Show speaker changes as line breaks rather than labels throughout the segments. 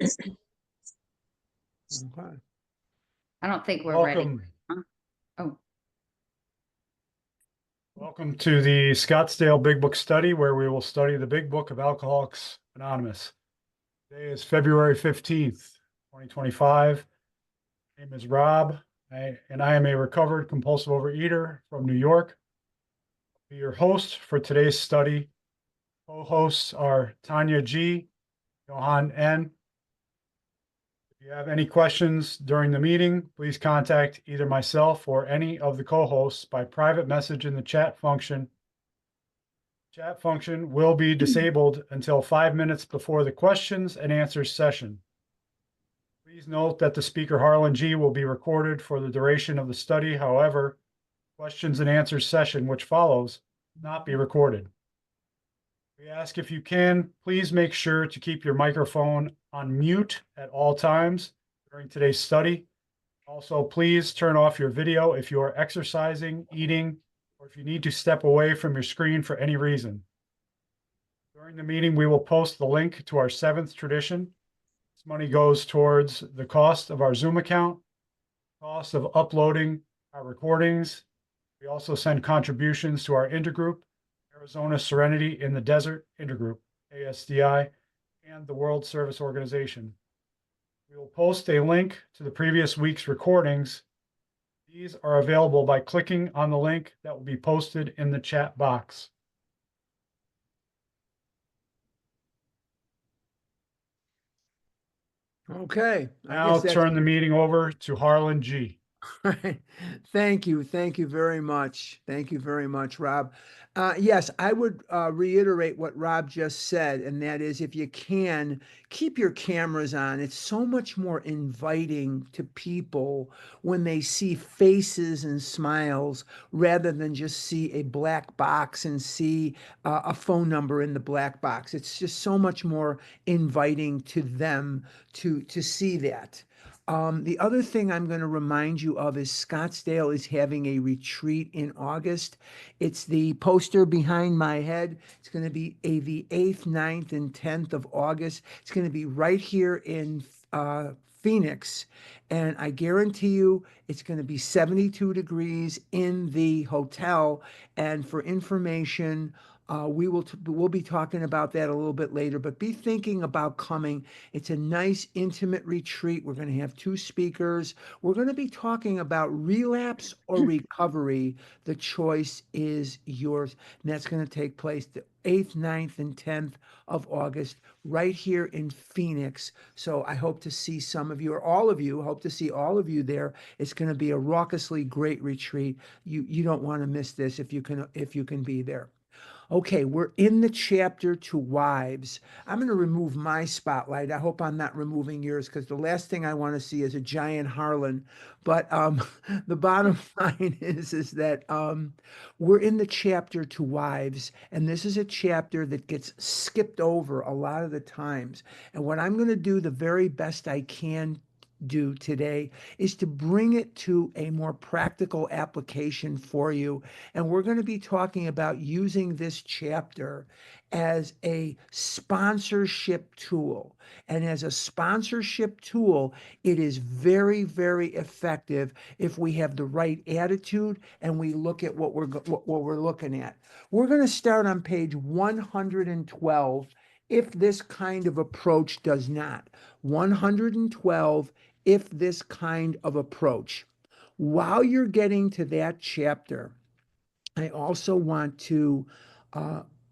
Okay.
I don't think we're ready.
Welcome,
Huh? Oh,
welcome to the Scottsdale Big Book Study, where we will study the Big Book of Alcoholics Anonymous. Today is February 15th, 2025. My name is Rob, and I am a recovered compulsive overeater from New York. I'll be your host for today's study. Co-hosts are Tanya G, Johan N. If you have any questions during the meeting, please contact either myself or any of the co-hosts by private message in the chat function. Chat function will be disabled until 5 minutes before the questions and answers session. Please note that the speaker Harlan G will be recorded for the duration of the study. However, questions and answers session, which follows, will not be recorded. We ask if you can, please make sure to keep your microphone on mute at all times during today's study. Also, please turn off your video if you are exercising, eating, or if you need to step away from your screen for any reason. During the meeting, we will post the link to our seventh tradition. This money goes towards the cost of our Zoom account, cost of uploading our recordings. We also send contributions to our intergroup, Arizona Serenity in the Desert Intergroup, ASDI, and the World Service Organization. We will post a link to the previous week's recordings. These are available by clicking on the link that will be posted in the chat box.
Okay.
Now I'll turn the meeting over to Harlan G.
Right. Thank you. Thank you very much. Thank you very much, Rob. Yes, I would reiterate what Rob just said, and that is if you can, keep your cameras on. It's so much more inviting to people when they see faces and smiles rather than just see a black box and see a phone number in the black box. It's just so much more inviting to them to see that. The other thing I'm going to remind you of is Scottsdale is having a retreat in August. It's the poster behind my head. It's going to be the 8th, 9th, and 10th of August. It's going to be right here in Phoenix. And I guarantee you it's going to be 72 degrees in the hotel. And for information, we'll be talking about that a little bit later, but be thinking about coming. It's a nice intimate retreat. We're going to have two speakers. We're going to be talking about relapse or recovery. The choice is yours. And that's going to take place the 8th, 9th, and 10th of August right here in Phoenix. So I hope to see some of you, or all of you, hope to see all of you there. It's going to be a raucously great retreat. You don't want to miss this if you can be there. Okay, we're in the chapter to wives. I'm going to remove my spotlight. I hope I'm not removing yours because the last thing I want to see is a giant Harlan. But the bottom line is that we're in the chapter to wives, and this is a chapter that gets skipped over a lot of the times. And what I'm going to do the very best I can do today is to bring it to a more practical application for you. And we're going to be talking about using this chapter as a sponsorship tool. And as a sponsorship tool, it is very, very effective if we have the right attitude and we look at what we're looking at. We're going to start on page 112 if this kind of approach does not. 112 if this kind of approach. While you're getting to that chapter, I also want to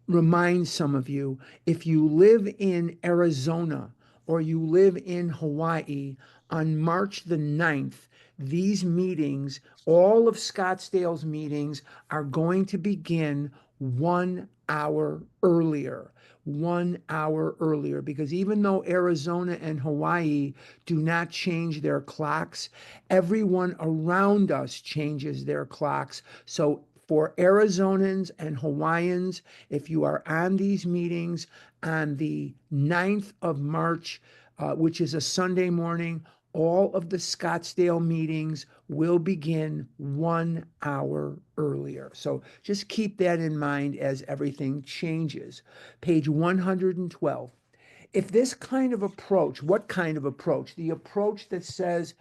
remind some of you, if you live in Arizona or you live in Hawaii, on March the 9th, these meetings, all of Scottsdale's meetings, are going to begin 1 hour earlier. 1 hour earlier, because even though Arizona and Hawaii do not change their clocks, everyone around us changes their clocks. So for Arizonans and Hawaiians, if you are on these meetings on the 9th of March, which is a Sunday morning, all of the Scottsdale meetings will begin 1 hour earlier. So just keep that in mind as everything changes. Page 112. if this kind of approach, what kind of approach? The approach that says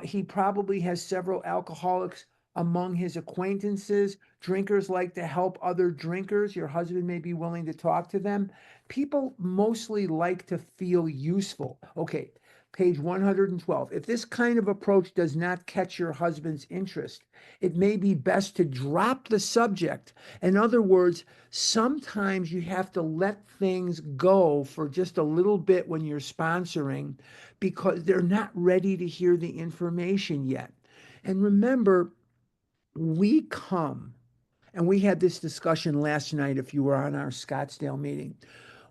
he probably has several alcoholics among his acquaintances. Drinkers like to help other drinkers. Your husband may be willing to talk to them. People mostly like to feel useful. Okay, page 112. If this kind of approach does not catch your husband's interest, it may be best to drop the subject. In other words, sometimes you have to let things go for just a little bit when you're sponsoring because they're not ready to hear the information yet. And remember, we come, and we had this discussion last night if you were on our Scottsdale meeting.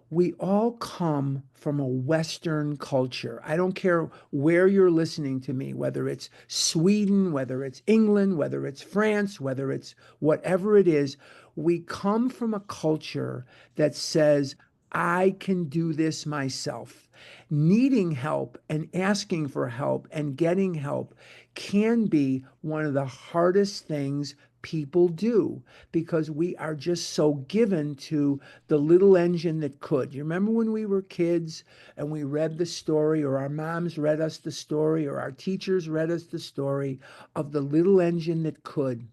We all come from a Western culture. I don't care where you're listening to me, whether it's Sweden, whether it's England, whether it's France, whether it's whatever it is. We come from a culture that says, I can do this myself. Needing help and asking for help and getting help can be one of the hardest things people do because we are just so given to the little engine that could. You remember when we were kids and we read the story, or our moms read us the story, or our teachers read us the story of the little engine that could.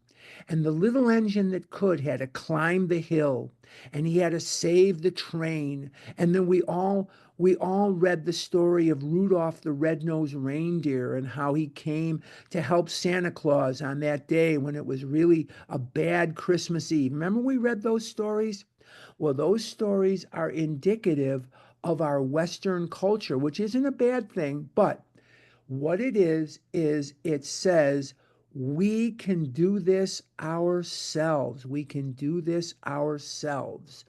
And the little engine that could had to climb the hill, and he had to save the train. And then we all read the story of Rudolph the Red-Nosed Reindeer and how he came to help Santa Claus on that day when it was really a bad Christmas Eve. Remember we read those stories? Well, those stories are indicative of our Western culture, which isn't a bad thing, but what it is it says we can do this ourselves. We can do this ourselves.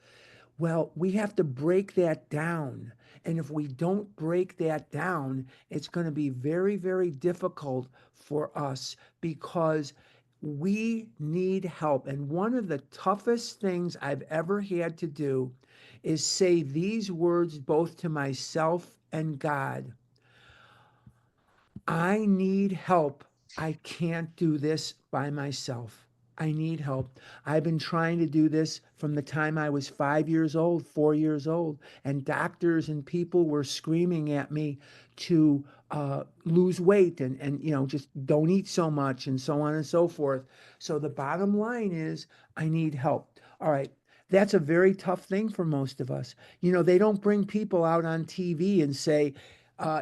Well, we have to break that down. And if we don't break that down, it's going to be very, very difficult for us because we need help. And one of the toughest things I've ever had to do is say these words both to myself and God. I need help. I can't do this by myself. I need help. I've been trying to do this from the time I was 5 years old, 4 years old, and doctors and people were screaming at me to lose weight and just don't eat so much and so on and so forth. So the bottom line is I need help. All right. That's a very tough thing for most of us. They don't bring people out on TV and say,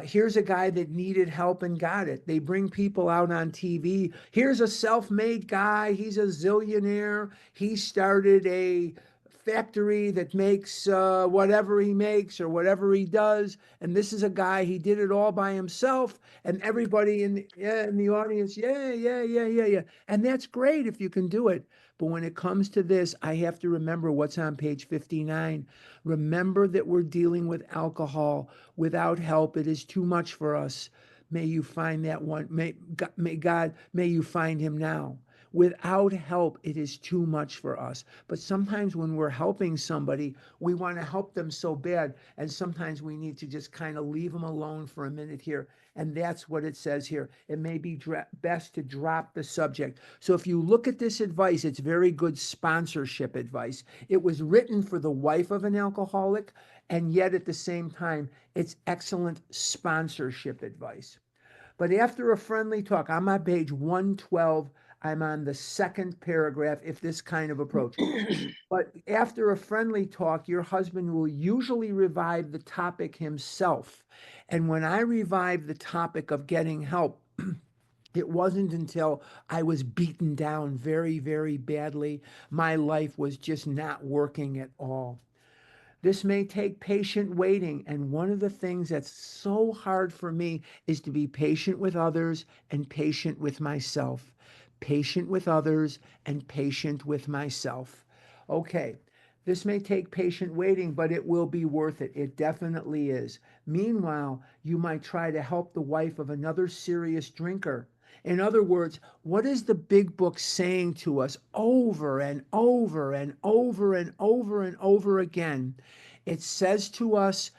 here's a guy that needed help and got it. They bring people out on TV. Here's a self-made guy. He's a zillionaire. He started a factory that makes whatever he makes or whatever he does. And this is a guy, he did it all by himself. And everybody in the audience, yeah, yeah, yeah, yeah, yeah. And that's great if you can do it. But when it comes to this, I have to remember what's on page 59. Remember that we're dealing with alcohol. Without help, it is too much for us. May you find that one. May you find him now. Without help, it is too much for us. But sometimes when we're helping somebody, we want to help them so bad. And sometimes we need to just kind of leave them alone for a minute here. And that's what it says here. It may be best to drop the subject. So if you look at this advice, it's very good sponsorship advice. It was written for the wife of an alcoholic, and yet at the same time, it's excellent sponsorship advice. But after a friendly talk, I'm on page 112. I'm on the second paragraph, if this kind of approach. But after a friendly talk, your husband will usually revive the topic himself. And when I revived the topic of getting help, it wasn't until I was beaten down very, very badly. My life was just not working at all. This may take patient waiting. And one of the things that's so hard for me is to be patient with others and patient with myself. Patient with others and patient with myself. Okay, this may take patient waiting, but it will be worth it. It definitely is. Meanwhile, you might try to help the wife of another serious drinker. In other words, what is the big book saying to us over and over and over and over and over again? It says to us,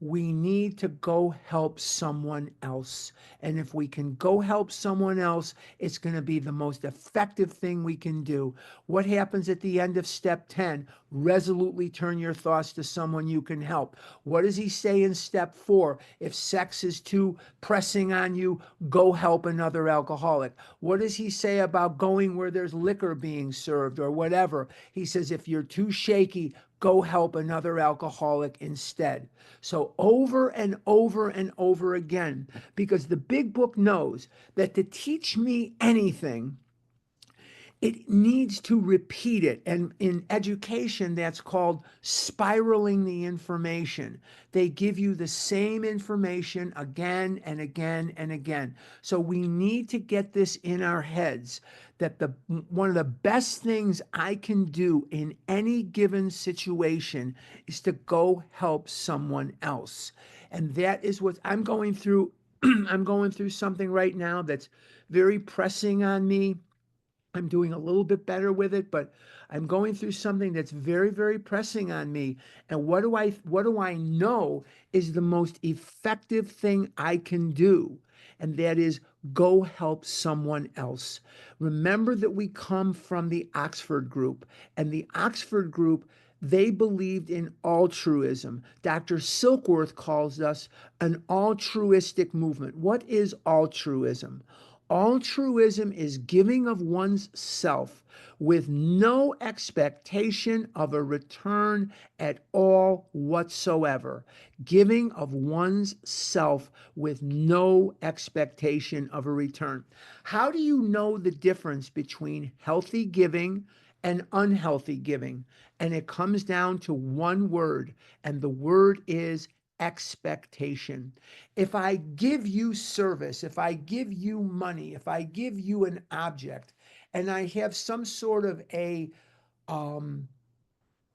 we need to go help someone else. And if we can go help someone else, it's going to be the most effective thing we can do. What happens at the end of step 10? Resolutely turn your thoughts to someone you can help. What does he say in step 4? If sex is too pressing on you, go help another alcoholic. What does he say about going where there's liquor being served or whatever? He says, if you're too shaky, go help another alcoholic instead. So over and over and over again, because the big book knows that to teach me anything, it needs to repeat it. And in education, that's called spiraling the information. They give you the same information again and again and again. So we need to get this in our heads that one of the best things I can do in any given situation is to go help someone else. And that is what I'm going through. I'm going through something right now that's very pressing on me. I'm doing a little bit better with it, but I'm going through something that's very, very pressing on me. And what do I know is the most effective thing I can do? And that is go help someone else. Remember that we come from the Oxford group, and the Oxford group, they believed in altruism. Dr. Silkworth calls us an altruistic movement. What is altruism? Altruism is giving of one's self with no expectation of a return at all whatsoever. Giving of one's self with no expectation of a return. How do you know the difference between healthy giving and unhealthy giving? And it comes down to one word, and the word is expectation. If I give you service, if I give you money, if I give you an object, and I have some sort of um,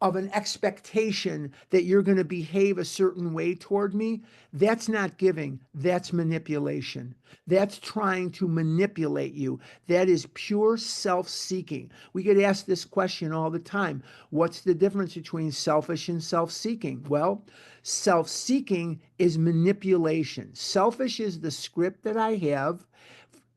an expectation that you're going to behave a certain way toward me, that's not giving, that's manipulation. That's trying to manipulate you. That is pure self-seeking. We get asked this question all the time. What's the difference between selfish and self-seeking? Well, self-seeking is manipulation. Selfish is the script that I have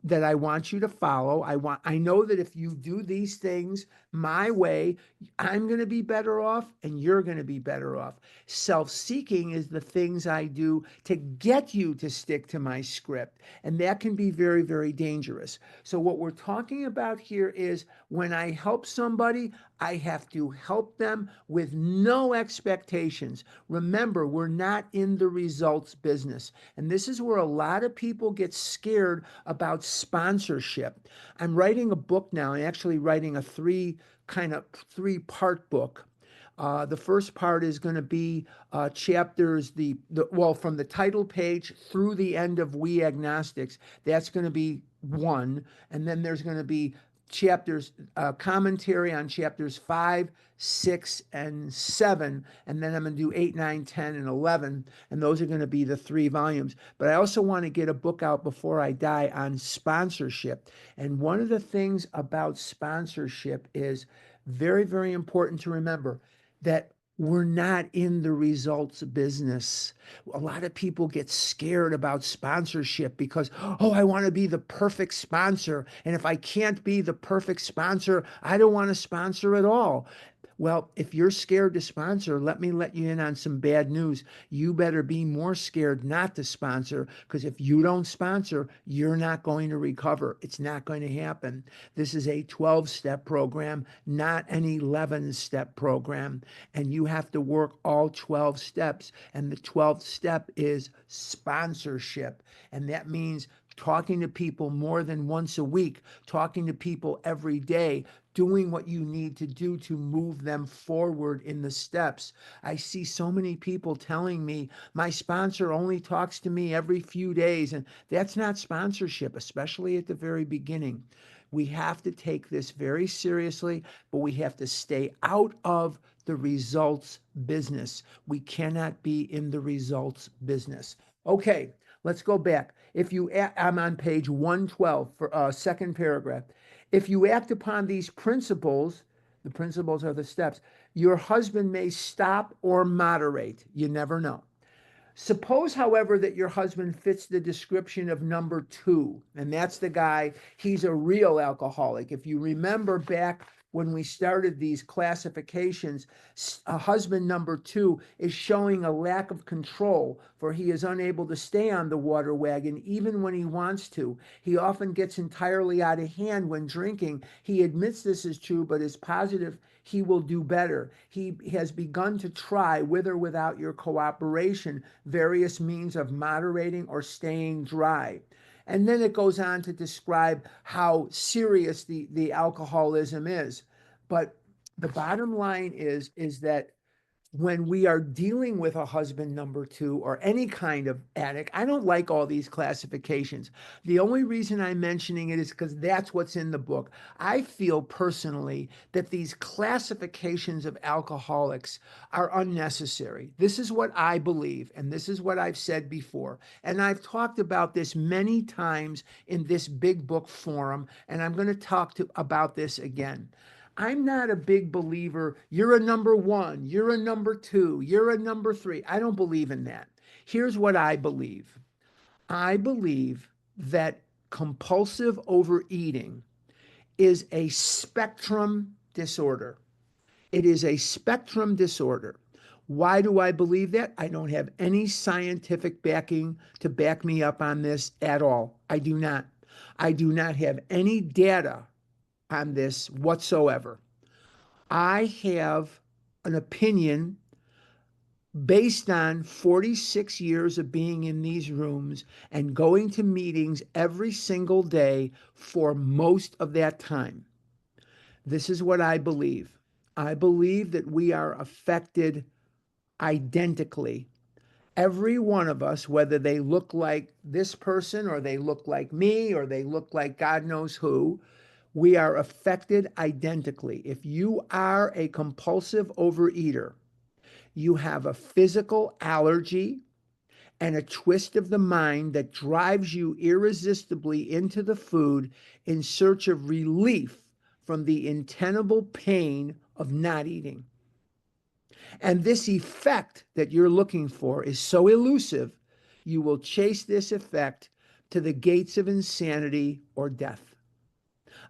that I want you to follow. I know that if you do these things my way, I'm going to be better off and you're going to be better off. Self-seeking is the things I do to get you to stick to my script. And that can be very, very dangerous. So what we're talking about here is when I help somebody, I have to help them with no expectations. Remember, we're not in the results business. And this is where a lot of people get scared about sponsorship. I'm writing a book now. I'm actually writing a three-part book. The first part is going to be chapters, well, from the title page through the end of We Agnostics. That's going to be 1. And then there's going to be chapters, commentary on chapters 5, 6, and 7. And then I'm going to do 8, 9, 10, and 11. And those are going to be the 3 volumes. But I also want to get a book out before I die on sponsorship. And one of the things about sponsorship is very, very important to remember that we're not in the results business. A lot of people get scared about sponsorship because, oh, I want to be the perfect sponsor. And if I can't be the perfect sponsor, I don't want to sponsor at all. Well, if you're scared to sponsor, let me let you in on some bad news. You better be more scared not to sponsor, because if you don't sponsor, you're not going to recover. It's not going to happen. This is a 12-step program, not an 11-step program. And you have to work all 12 steps. And the 12th step is sponsorship. And that means talking to people more than once a week, talking to people every day, doing what you need to do to move them forward in the steps. I see so many people telling me, my sponsor only talks to me every few days, and that's not sponsorship, especially at the very beginning. We have to take this very seriously, but we have to stay out of the results business. We cannot be in the results business. Okay, let's go back. I'm on page 112 for second paragraph. If you act upon these principles, the principles are the steps, your husband may stop or moderate. You never know. Suppose, however, that your husband fits the description of number 2, and that's the guy, he's a real alcoholic. If you remember back when we started these classifications, a husband number 2 is showing a lack of control, for he is unable to stay on the water wagon even when he wants to. He often gets entirely out of hand when drinking. He admits this is true, but is positive he will do better. He has begun to try, with or without your cooperation, various means of moderating or staying dry. And then it goes on to describe how serious the alcoholism is. But the bottom line is that when we are dealing with a husband number 2 or any kind of addict, I don't like all these classifications. The only reason I'm mentioning it is because that's what's in the book. I feel personally that these classifications of alcoholics are unnecessary. This is what I believe, and this is what I've said before. And I've talked about this many times in this big book forum, and I'm going to talk about this again. I'm not a big believer, you're a number 1, you're a number 2, you're a number 3. I don't believe in that. Here's what I believe. I believe that compulsive overeating is a spectrum disorder. It is a spectrum disorder. Why do I believe that? I don't have any scientific backing to back me up on this at all. I do not. I do not have any data on this whatsoever. I have an opinion based on 46 years of being in these rooms and going to meetings every single day for most of that time. This is what I believe. I believe that we are affected identically. Every one of us, whether they look like this person or they look like me or they look like God knows who, we are affected identically. If you are a compulsive overeater, you have a physical allergy and a twist of the mind that drives you irresistibly into the food in search of relief from the untenable pain of not eating. And this effect that you're looking for is so elusive, you will chase this effect to the gates of insanity or death.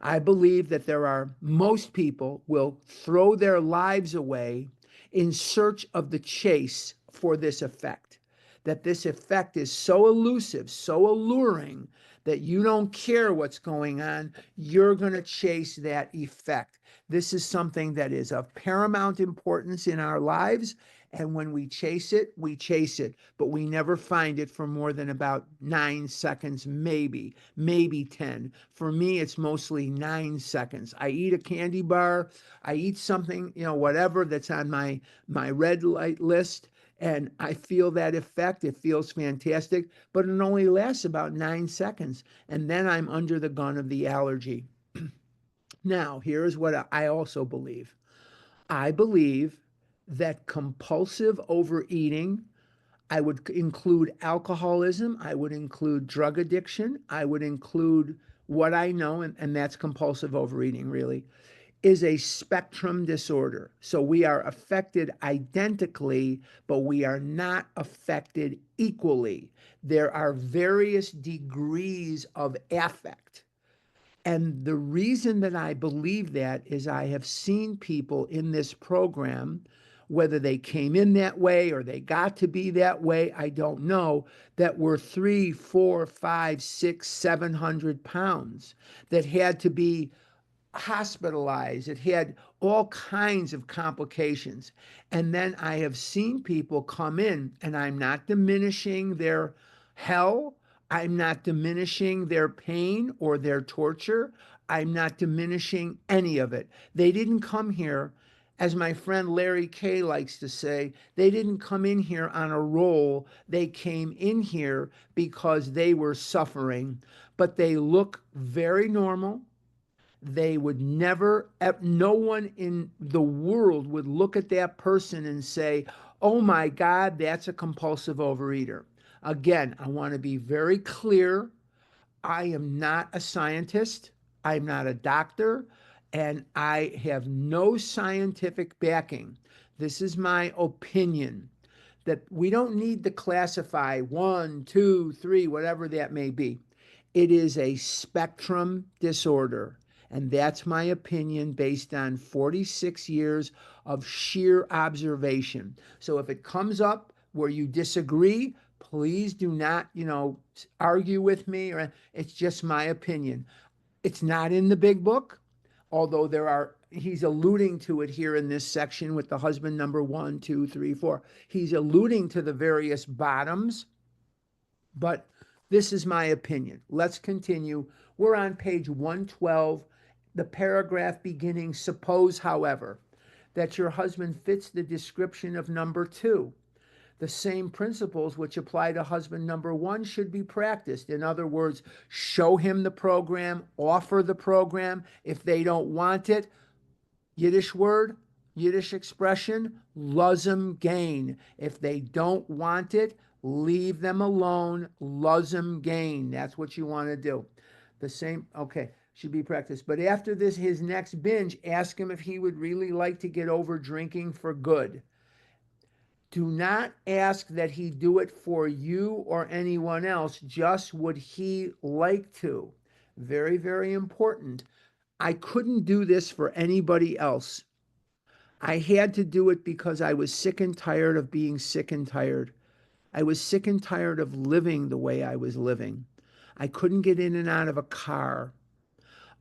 I believe that most people will throw their lives away in search of the chase for this effect. That this effect is so elusive, so alluring, that you don't care what's going on. You're going to chase that effect. This is something that is of paramount importance in our lives. And when we chase it, but we never find it for more than about 9 seconds, maybe 10. For me, it's mostly 9 seconds. I eat a candy bar, I eat something, whatever that's on my red light list, and I feel that effect. It feels fantastic, but it only lasts about 9 seconds. And then I'm under the gun of the allergy. Now, here's what I also believe. I believe that compulsive overeating, I would include alcoholism, I would include drug addiction, I would include what I know, and that's compulsive overeating really, is a spectrum disorder. So we are affected identically, but we are not affected equally. There are various degrees of affect. And the reason that I believe that is I have seen people in this program, whether they came in that way or they got to be that way, I don't know, that were 300, 400, 500, 600, 700 pounds, that had to be hospitalized. It had all kinds of complications. And then I have seen people come in, and I'm not diminishing their hell. I'm not diminishing their pain or their torture. I'm not diminishing any of it. They didn't come here, as my friend Larry Kay likes to say, they didn't come in here on a roll. They came in here because they were suffering, but they look very normal. They would never, no one in the world would look at that person and say, oh my God, that's a compulsive overeater. Again, I want to be very clear. I am not a scientist. I'm not a doctor, and I have no scientific backing. This is my opinion, that we don't need to classify 1, 2, 3, whatever that may be. It is a spectrum disorder. And that's my opinion based on 46 years of sheer observation. So if it comes up where you disagree, please do not, argue with me, or it's just my opinion. It's not in the big book, although he's alluding to it here in this section with the husband number 1, 2, 3, 4. He's alluding to the various bottoms, but this is my opinion. Let's continue. We're on page 112, the paragraph beginning, suppose, however, that your husband fits the description of number 2. The same principles which apply to husband number 1 should be practiced. In other words, show him the program, offer the program. If they don't want it, Yiddish word, Yiddish expression, luzum gain. If they don't want it, leave them alone, luzum gain. That's what you want to do. The same, okay, should be practiced. But after this, his next binge, ask him if he would really like to get over drinking for good. Do not ask that he do it for you or anyone else, just would he like to. Very, very important. I couldn't do this for anybody else. I had to do it because I was sick and tired of being sick and tired. I was sick and tired of living the way I was living. I couldn't get in and out of a car.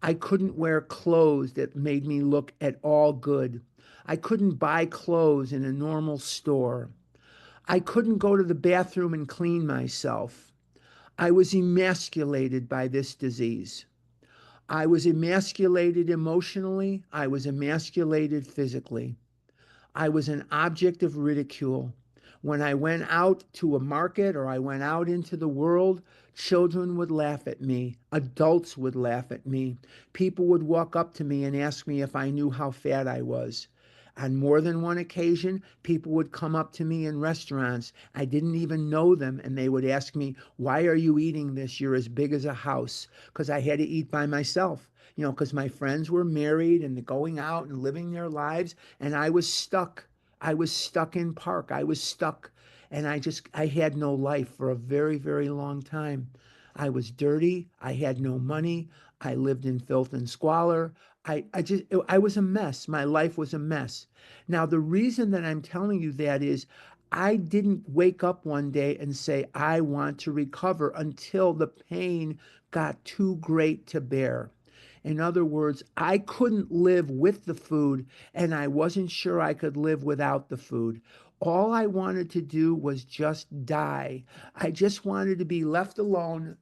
I couldn't wear clothes that made me look at all good. I couldn't buy clothes in a normal store. I couldn't go to the bathroom and clean myself. I was emasculated by this disease. I was emasculated emotionally. I was emasculated physically. I was an object of ridicule. When I went out to a market or I went out into the world, children would laugh at me. Adults would laugh at me. People would walk up to me and ask me if I knew how fat I was. On more than one occasion, people would come up to me in restaurants. I didn't even know them, and they would ask me, why are you eating this? You're as big as a house. Because I had to eat by myself, because my friends were married and going out and living their lives, and I was stuck. I was stuck in park. I was stuck, and I had no life for a very, very long time. I was dirty. I had no money. I lived in filth and squalor. I was a mess. My life was a mess. Now, the reason that I'm telling you that is I didn't wake up one day and say, I want to recover until the pain got too great to bear. In other words, I couldn't live with the food, and I wasn't sure I could live without the food. All I wanted to do was just die. I just wanted to be left alone.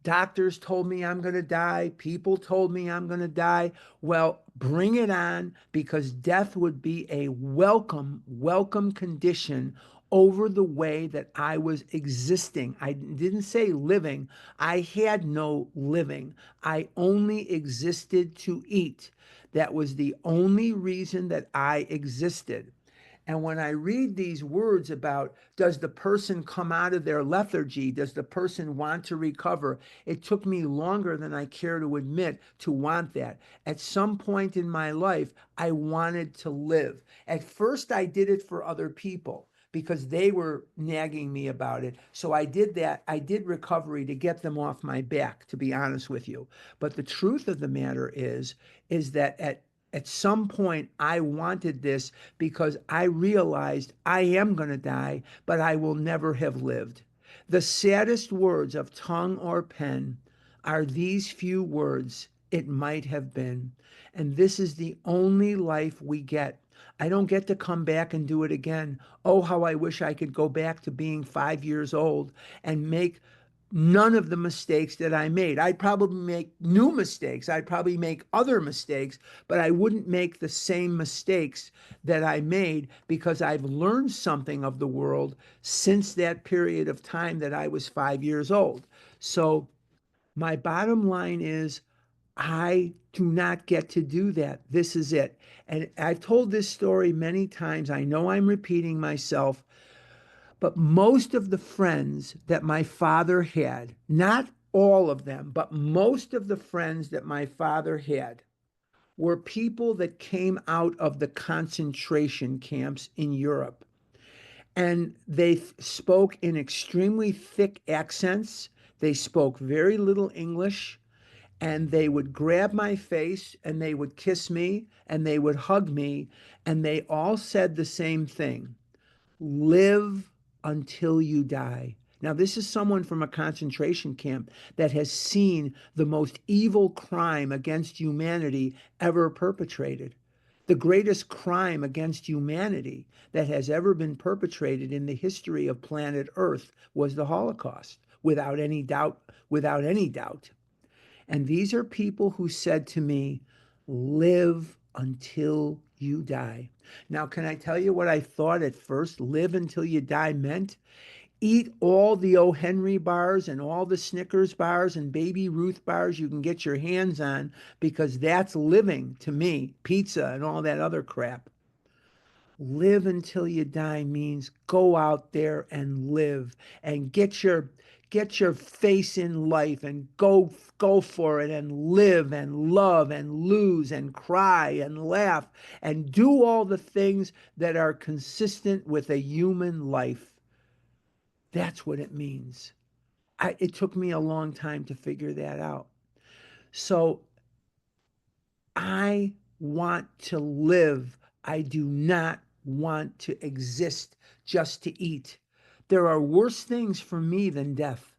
Doctors told me I'm going to die. People told me I'm going to die. Well, bring it on, because death would be a welcome, welcome condition over the way that I was existing. I didn't say living. I had no living. I only existed to eat. That was the only reason that I existed. And when I read these words about, does the person come out of their lethargy? Does the person want to recover? It took me longer than I care to admit to want that. At some point in my life, I wanted to live. At first, I did it for other people because they were nagging me about it. So I did that. I did recovery to get them off my back, to be honest with you. But the truth of the matter is that at some point, I wanted this because I realized I am going to die, but I will never have lived. The saddest words of tongue or pen are these few words, it might have been. And this is the only life we get. I don't get to come back and do it again. Oh, how I wish I could go back to being 5 years old and make none of the mistakes that I made. I'd probably make new mistakes. I'd probably make other mistakes, but I wouldn't make the same mistakes that I made because I've learned something of the world since that period of time that I was 5 years old. So my bottom line is I do not get to do that. This is it. And I've told this story many times. I know I'm repeating myself, but most of the friends that my father had, not all of them, but most of the friends that my father had were people that came out of the concentration camps in Europe. and they spoke in extremely thick accents. They spoke very little English, and they would grab my face and they would kiss me and they would hug me, and they all said the same thing: live until you die. Now, this is someone from a concentration camp that has seen the most evil crime against humanity ever perpetrated. The greatest crime against humanity that has ever been perpetrated in the history of planet Earth was the Holocaust, without any doubt, without any doubt. And these are people who said to me, live until you die. Now, can I tell you what I thought at first live until you die meant? Eat all the O. Henry bars and all the Snickers bars and Baby Ruth bars you can get your hands on, because that's living to me, pizza and all that other crap. Live until you die means go out there and live and get your face in life and go for it and live and love and lose and cry and laugh and do all the things that are consistent with a human life. That's what it means. It took me a long time to figure that out. So I want to live. I do not want to exist just to eat. There are worse things for me than death.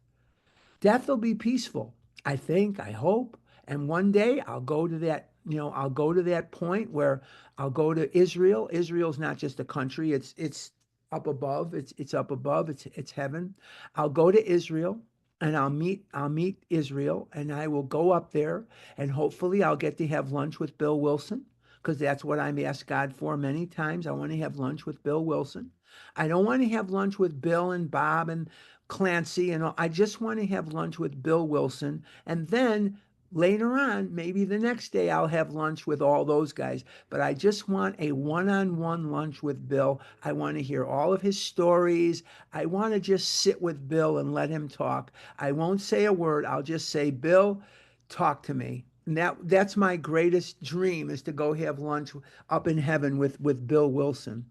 Death will be peaceful, I think, I hope. And one day I'll go to that, I'll go to that point where I'll go to Israel. Israel's not just a country, it's up above, it's up above, it's heaven. I'll go to Israel and I'll meet Israel, and I will go up there, and hopefully I'll get to have lunch with Bill Wilson, because that's what I'm asked God for many times. I want to have lunch with Bill Wilson. I don't want to have lunch with Bill and Bob and Clancy and all. I just want to have lunch with Bill Wilson, and then later on, maybe the next day, I'll have lunch with all those guys. But I just want a one-on-one lunch with Bill. I want to hear all of his stories. I want to just sit with Bill and let him talk. I won't say a word. I'll just say, Bill, talk to me. And that's my greatest dream, is to go have lunch up in heaven with Bill Wilson.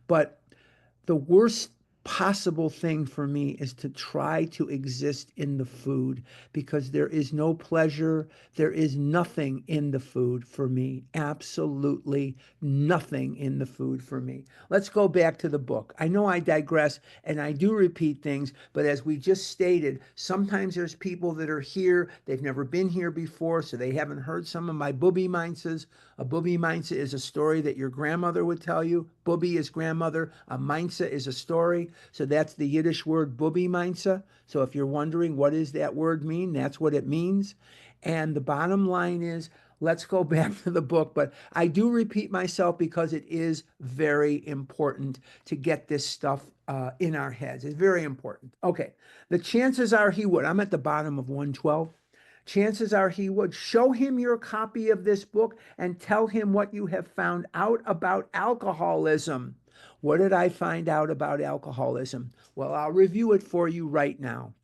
But the worst possible thing for me is to try to exist in the food, because there is no pleasure, there is nothing in the food for me, absolutely nothing in the food for me. Let's go back to the book. I know I digress and I do repeat things, but as we just stated, sometimes there's people that are here, they've never been here before, so they haven't heard some of my booby minces. A booby mince is a story that your grandmother would tell you. Booby is grandmother. A mince is a story. So that's the Yiddish word booby mince. So if you're wondering what does that word mean, that's what it means. And the bottom line is, let's go back to the book. But I do repeat myself because it is very important to get this stuff in our heads. It's very important. Okay, the chances are he would. I'm at the bottom of 112. Chances are he would. Show him your copy of this book and tell him what you have found out about alcoholism. What did I find out about alcoholism? Well, I'll review it for you right now.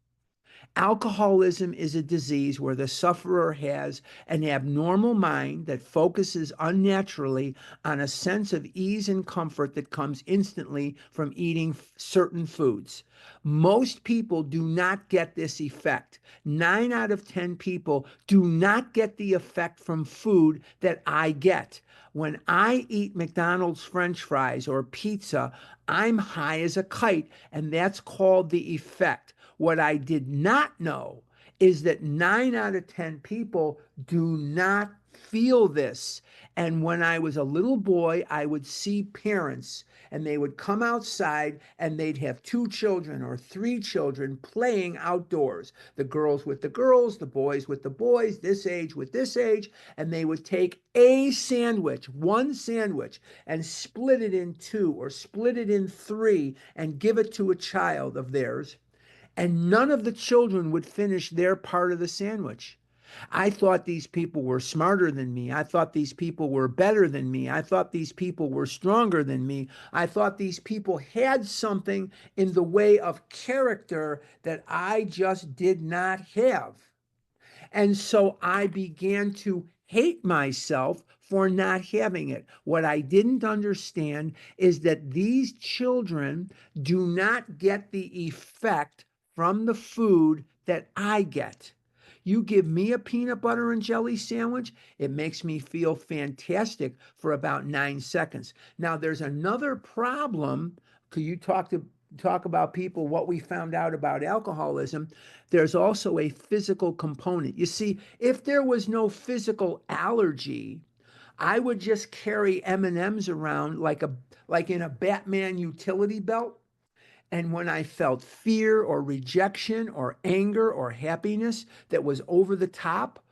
Alcoholism is a disease where the sufferer has an abnormal mind that focuses unnaturally on a sense of ease and comfort that comes instantly from eating certain foods. Most people do not get this effect. 9 out of 10 people do not get the effect from food that I get. When I eat McDonald's French fries or pizza, I'm high as a kite, and that's called the effect. What I did not know is that 9 out of 10 people do not feel this. And when I was a little boy, I would see parents, and they would come outside and they'd have 2 children or 3 children playing outdoors. The girls with the girls, the boys with the boys, this age with this age, and they would take a sandwich, one sandwich, and split it in 2 or split it in 3 and give it to a child of theirs. And none of the children would finish their part of the sandwich. I thought these people were smarter than me. I thought these people were better than me. I thought these people were stronger than me. I thought these people had something in the way of character that I just did not have. And so I began to hate myself for not having it. What I didn't understand is that these children do not get the effect from the food that I get. You give me a peanut butter and jelly sandwich, it makes me feel fantastic for about 9 seconds. Now, there's another problem. Could you talk about people what we found out about alcoholism? There's also a physical component. You see, if there was no physical allergy, I would just carry M&Ms around like in a Batman utility belt. And when I felt fear or rejection or anger or happiness that was over the top,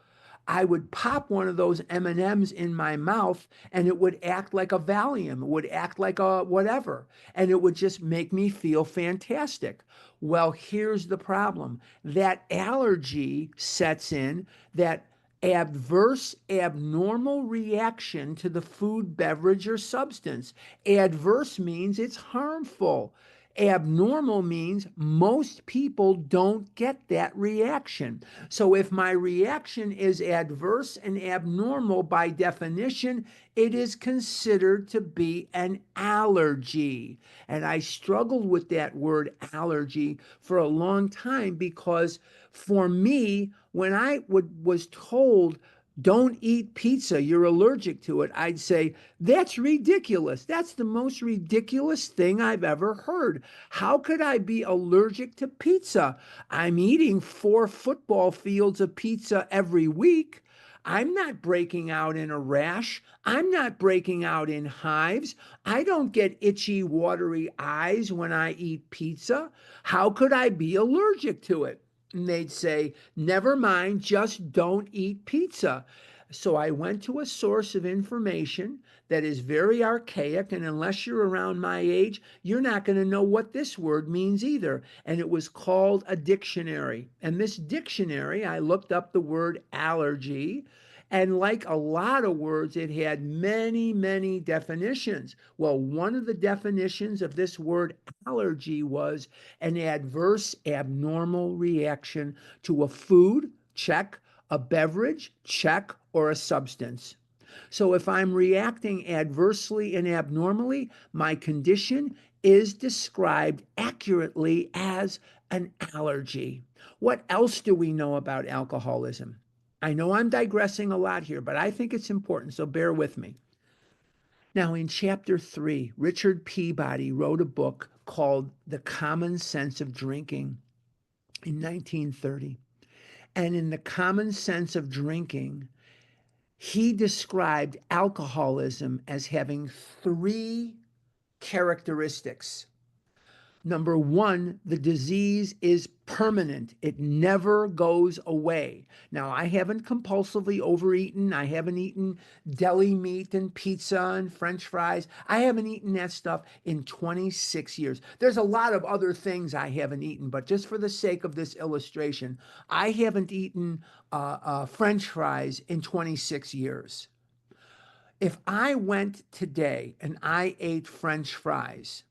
I would pop one of those M&Ms in my mouth and it would act like a Valium. It would act like a whatever. And it would just make me feel fantastic. Well, here's the problem. That allergy sets in, that adverse, abnormal reaction to the food, beverage, or substance. Adverse means it's harmful. Abnormal means most people don't get that reaction. So if my reaction is adverse and abnormal, by definition, it is considered to be an allergy. And I struggled with that word allergy for a long time because for me, when I was told, don't eat pizza, you're allergic to it, I'd say, that's ridiculous. That's the most ridiculous thing I've ever heard. How could I be allergic to pizza? I'm eating 4 football fields of pizza every week. I'm not breaking out in a rash. I'm not breaking out in hives. I don't get itchy, watery eyes when I eat pizza. How could I be allergic to it? And they'd say, never mind, just don't eat pizza. So I went to a source of information that is very archaic, and unless you're around my age, you're not going to know what this word means either. And it was called a dictionary. And this dictionary, I looked up the word allergy, and like a lot of words, it had many, many definitions. Well, one of the definitions of this word allergy was an adverse, abnormal reaction to a food, check, a beverage, check, or a substance. So if I'm reacting adversely and abnormally, my condition is described accurately as an allergy. What else do we know about alcoholism? I know I'm digressing a lot here, but I think it's important, so bear with me. Now, in chapter 3, Richard Peabody wrote a book called The Common Sense of Drinking in 1930. And in The Common Sense of Drinking, he described alcoholism as having 3 characteristics. Number 1, the disease is permanent. It never goes away. Now, I haven't compulsively overeaten. I haven't eaten deli meat and pizza and French fries. I haven't eaten that stuff in 26 years. There's a lot of other things I haven't eaten, but just for the sake of this illustration, I haven't eaten French fries in 26 years. If I went today and I ate French fries,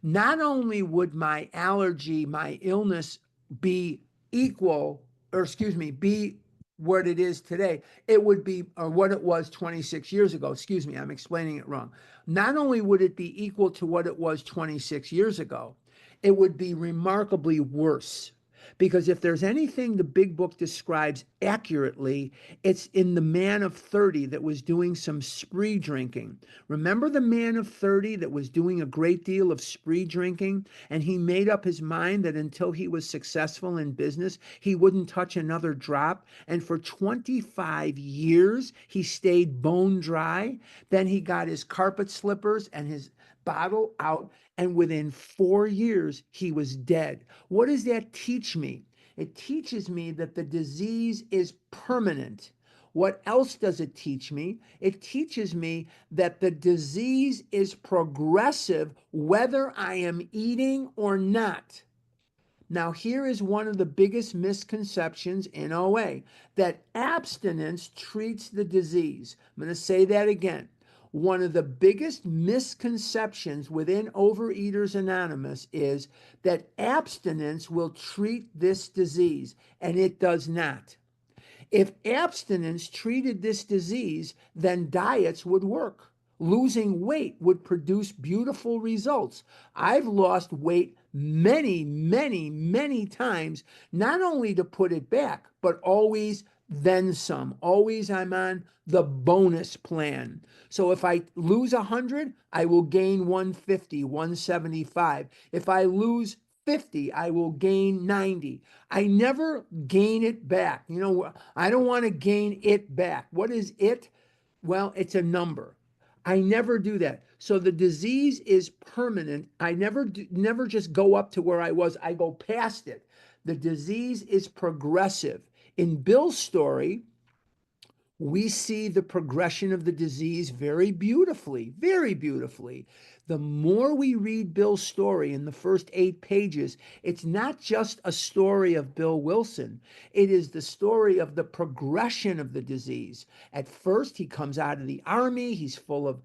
not only would my allergy, my illness be equal, or excuse me, be what it is today, it would be, or what it was 26 years ago. Excuse me, I'm explaining it wrong. Not only would it be equal to what it was 26 years ago, it would be remarkably worse. Because if there's anything the big book describes accurately, it's in the man of 30 that was doing some spree drinking. Remember the man of 30 that was doing a great deal of spree drinking? And he made up his mind that until he was successful in business, he wouldn't touch another drop. And for 25 years, he stayed bone dry. Then he got his carpet slippers and his bottle out, and within 4 years, he was dead. What does that teach me? It teaches me that the disease is permanent. What else does it teach me? It teaches me that the disease is progressive whether I am eating or not. Now, here is one of the biggest misconceptions in OA, that abstinence treats the disease. I'm going to say that again. One of the biggest misconceptions within Overeaters Anonymous is that abstinence will treat this disease, and it does not. If abstinence treated this disease, then diets would work. Losing weight would produce beautiful results. I've lost weight many, many, many times, not only to put it back, but always then some. Always I'm on the bonus plan. So if I lose 100, I will gain 150, 175. If I lose 50, I will gain 90. I never gain it back. You know, I don't want to gain it back. What is it? Well, it's a number. I never do that. So the disease is permanent. I never just go up to where I was. I go past it. The disease is progressive. In Bill's story, we see the progression of the disease very beautifully, very beautifully. The more we read Bill's story in the first 8 pages, it's not just a story of Bill Wilson. It is the story of the progression of the disease. At first, he comes out of the army. He's full of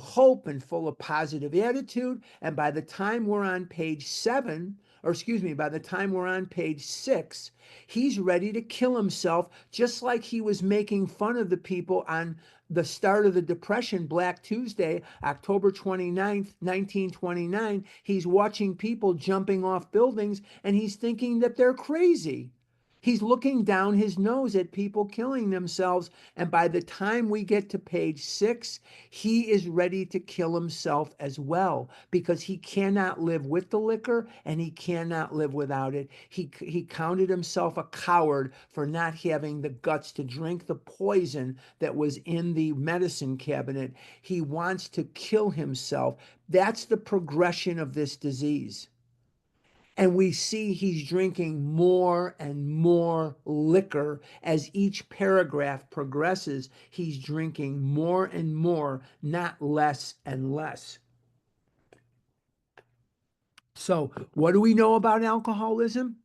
hope and full of positive attitude. And by the time we're on page 7, or excuse me, by the time we're on page 6, he's ready to kill himself, just like he was making fun of the people on the start of the Depression, Black Tuesday, October 29th, 1929. He's watching people jumping off buildings and he's thinking that they're crazy. He's looking down his nose at people killing themselves. And by the time we get to page 6, he is ready to kill himself as well, because he cannot live with the liquor and he cannot live without it. He counted himself a coward for not having the guts to drink the poison that was in the medicine cabinet. He wants to kill himself. That's the progression of this disease. And we see he's drinking more and more liquor as each paragraph progresses. He's drinking more and more, not less and less. So, what do we know about alcoholism?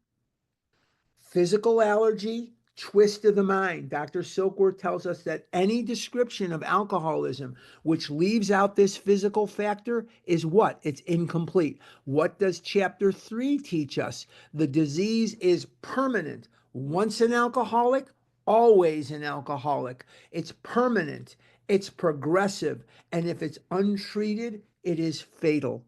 Physical allergy, twist of the mind. Dr. Silkworth tells us that any description of alcoholism which leaves out this physical factor is what? It's incomplete. What does chapter 3 teach us? The disease is permanent. Once an alcoholic, always an alcoholic. It's permanent, it's progressive, and if it's untreated, it is fatal.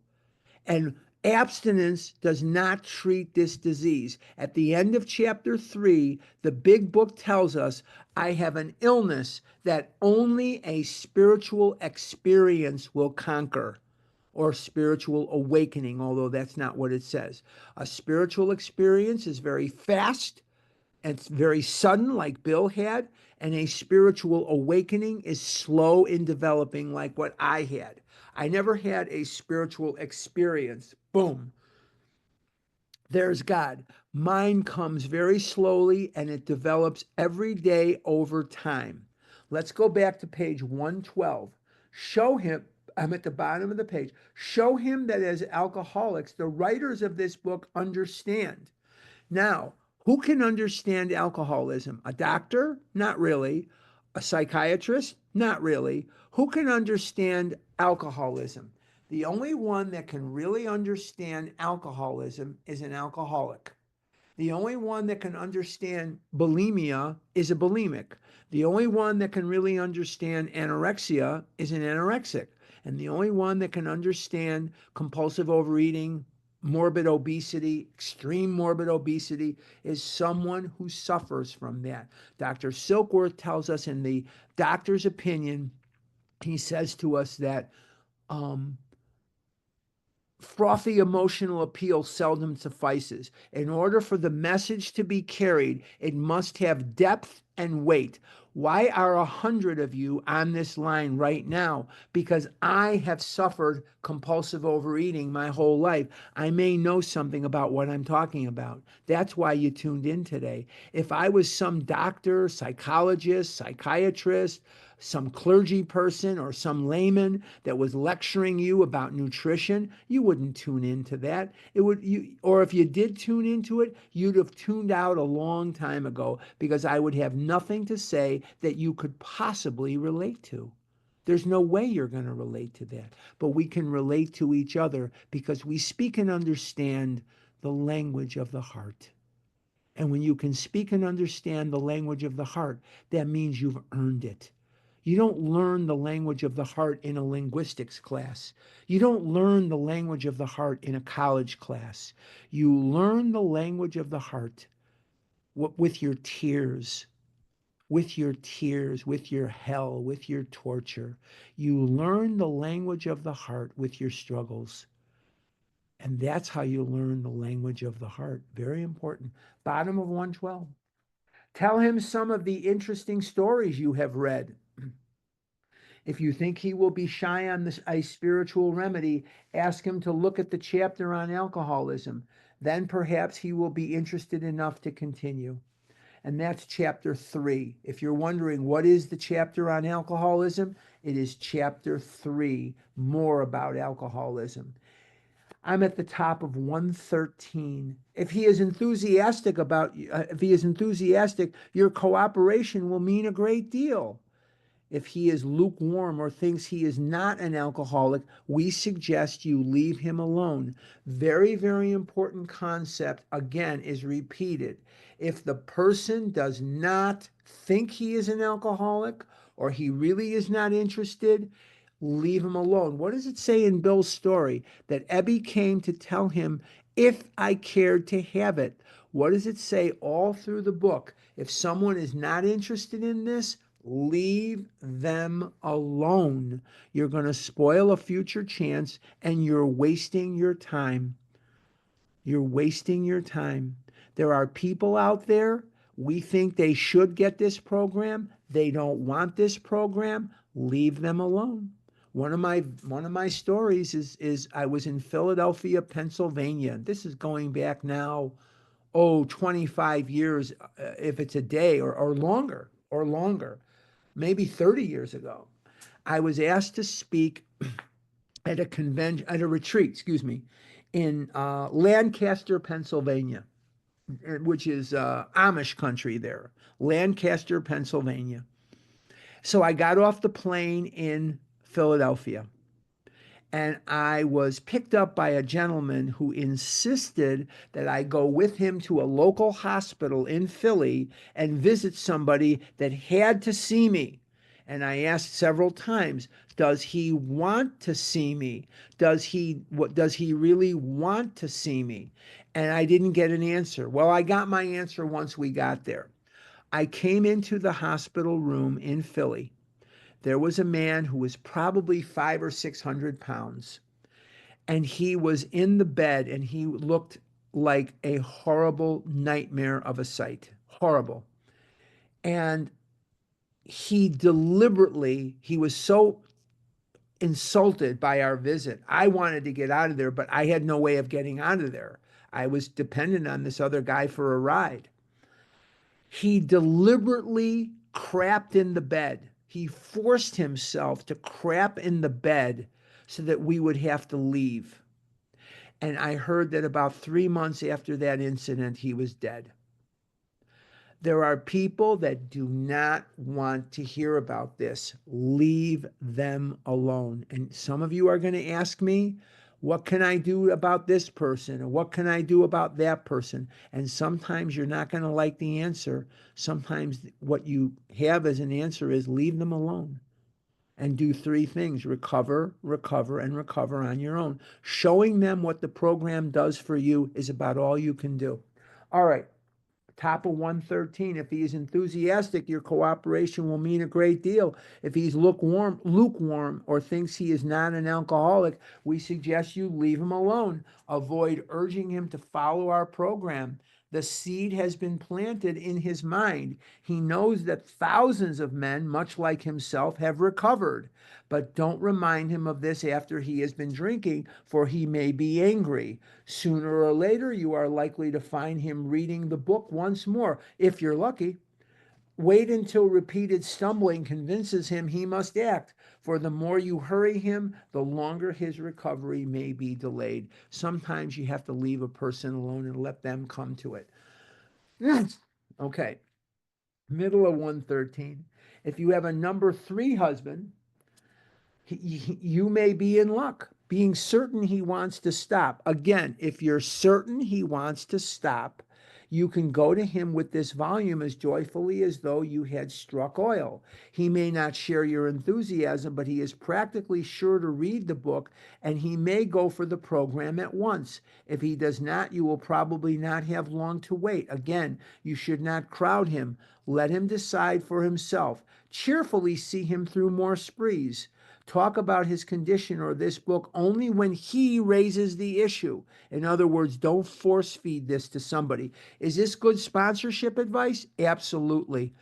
And abstinence does not treat this disease. At the end of chapter 3, the big book tells us, I have an illness that only a spiritual experience will conquer, or spiritual awakening, although that's not what it says. A spiritual experience is very fast, and it's very sudden, like Bill had, and a spiritual awakening is slow in developing, like what I had. I never had a spiritual experience. Boom. There's God. Mine comes very slowly and it develops every day over time. Let's go back to page 112. Show him, I'm at the bottom of the page. Show him that as alcoholics, the writers of this book understand. Now, who can understand alcoholism? A doctor? Not really. A psychiatrist? Not really. Who can understand alcoholism? The only one that can really understand alcoholism is an alcoholic. The only one that can understand bulimia is a bulimic. The only one that can really understand anorexia is an anorexic. And the only one that can understand compulsive overeating, morbid obesity, extreme morbid obesity, is someone who suffers from that. Dr. Silkworth tells us in the doctor's opinion, he says to us that frothy emotional appeal seldom suffices. In order for the message to be carried, it must have depth and weight. Why are 100 of you on this line right now? Because I have suffered compulsive overeating my whole life. I may know something about what I'm talking about. That's why you tuned in today. If I was some doctor, psychologist, psychiatrist, some clergy person or some layman that was lecturing you about nutrition, you wouldn't tune into that. Or if you did tune into it, you'd have tuned out a long time ago, because I would have nothing to say that you could possibly relate to. There's no way you're going to relate to that, but we can relate to each other because we speak and understand the language of the heart. And when you can speak and understand the language of the heart, that means you've earned it. You don't learn the language of the heart in a linguistics class. You don't learn the language of the heart in a college class. You learn the language of the heart with your tears, with your tears, with your hell, with your torture. You learn the language of the heart with your struggles. And that's how you learn the language of the heart. Very important. Bottom of 112. Tell him some of the interesting stories you have read. If you think he will be shy on this a spiritual remedy, ask him to look at the chapter on alcoholism. Then perhaps he will be interested enough to continue. And that's chapter 3. If you're wondering what is the chapter on alcoholism, it is chapter 3, more about alcoholism. I'm at the top of 113. If he is enthusiastic, your cooperation will mean a great deal. If he is lukewarm or thinks he is not an alcoholic, we suggest you leave him alone. Very, very important concept, again, is repeated. If the person does not think he is an alcoholic or he really is not interested, leave him alone. What does it say in Bill's story? That Ebby came to tell him if I cared to have it. What does it say all through the book? If someone is not interested in this, leave them alone. You're going to spoil a future chance and you're wasting your time. You're wasting your time. There are people out there, we think they should get this program. They don't want this program. Leave them alone. One of my stories is I was in Philadelphia, Pennsylvania. This is going back now, 25 years, if it's a day or longer, maybe 30 years ago. I was asked to speak at a retreat, in Lancaster, Pennsylvania, which is Amish country there, Lancaster, Pennsylvania. So I got off the plane in Philadelphia and I was picked up by a gentleman who insisted that I go with him to a local hospital in Philly and visit somebody that had to see me. And I asked several times, does he want to see me? Does he really want to see me? And I didn't get an answer. Well, I got my answer once we got there. I came into the hospital room in Philly. There was a man who was probably 500 or 600 pounds, and he was in the bed, and he looked like a horrible nightmare of a sight. Horrible. And he was so insulted by our visit. I wanted to get out of there, but I had no way of getting out of there. I was dependent on this other guy for a ride. He deliberately crapped in the bed. He forced himself to crap in the bed so that we would have to leave. And I heard that about 3 months after that incident, he was dead. There are people that do not want to hear about this. Leave them alone. And some of you are going to ask me, what can I do about this person? Or what can I do about that person? And sometimes you're not going to like the answer. Sometimes what you have as an answer is leave them alone and do 3 things: recover, recover, and recover on your own. Showing them what the program does for you is about all you can do. All right. Top of 113. If he is enthusiastic, your cooperation will mean a great deal. If he's lukewarm, or thinks he is not an alcoholic, we suggest you leave him alone. Avoid urging him to follow our program. The seed has been planted in his mind. He knows that thousands of men, much like himself, have recovered. But don't remind him of this after he has been drinking, for he may be angry. Sooner or later, you are likely to find him reading the book once more, if you're lucky. Wait until repeated stumbling convinces him he must act, for the more you hurry him, the longer his recovery may be delayed. Sometimes you have to leave a person alone and let them come to it. Okay, middle of 113. If you have a number 3 husband, you may be in luck, being certain he wants to stop. Again, if you're certain he wants to stop, You can go to him with this volume as joyfully as though you had struck oil. He may not share your enthusiasm, but he is practically sure to read the book, and he may go for the program at once. If he does not, you will probably not have long to wait. Again, you should not crowd him. Let him decide for himself. Cheerfully see him through more sprees. Talk about his condition or this book only when he raises the issue. In other words, don't force feed this to somebody. Is this good sponsorship advice? Absolutely.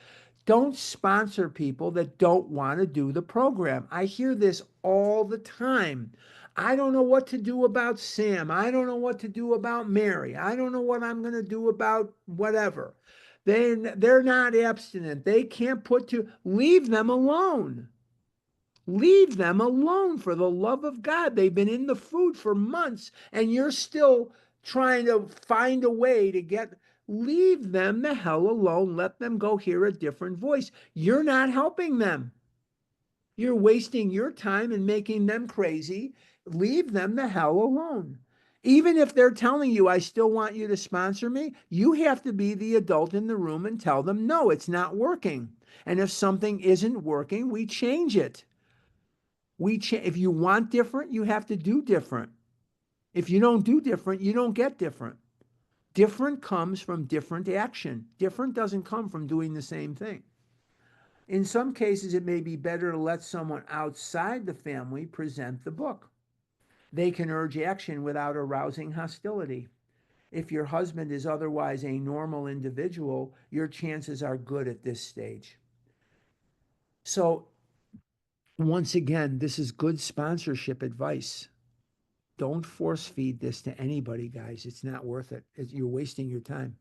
Don't sponsor people that don't want to do the program. I hear this all the time. I don't know what to do about Sam. I don't know what to do about Mary. I don't know what I'm going to do about whatever. They're not abstinent. They can't leave them alone. Leave them alone for the love of God. They've been in the food for months and you're still trying to find a way to leave them the hell alone. Let them go hear a different voice. You're not helping them. You're wasting your time and making them crazy. Leave them the hell alone. Even if they're telling you, I still want you to sponsor me, you have to be the adult in the room and tell them, no, it's not working. And if something isn't working, we change it. If you want different, you have to do different. If you don't do different, you don't get different. Different comes from different action. Different doesn't come from doing the same thing. In some cases, it may be better to let someone outside the family present the book. They can urge action without arousing hostility. If your husband is otherwise a normal individual, your chances are good at this stage. So, once again, this is good sponsorship advice. Don't force feed this to anybody, guys. It's not worth it. You're wasting your time.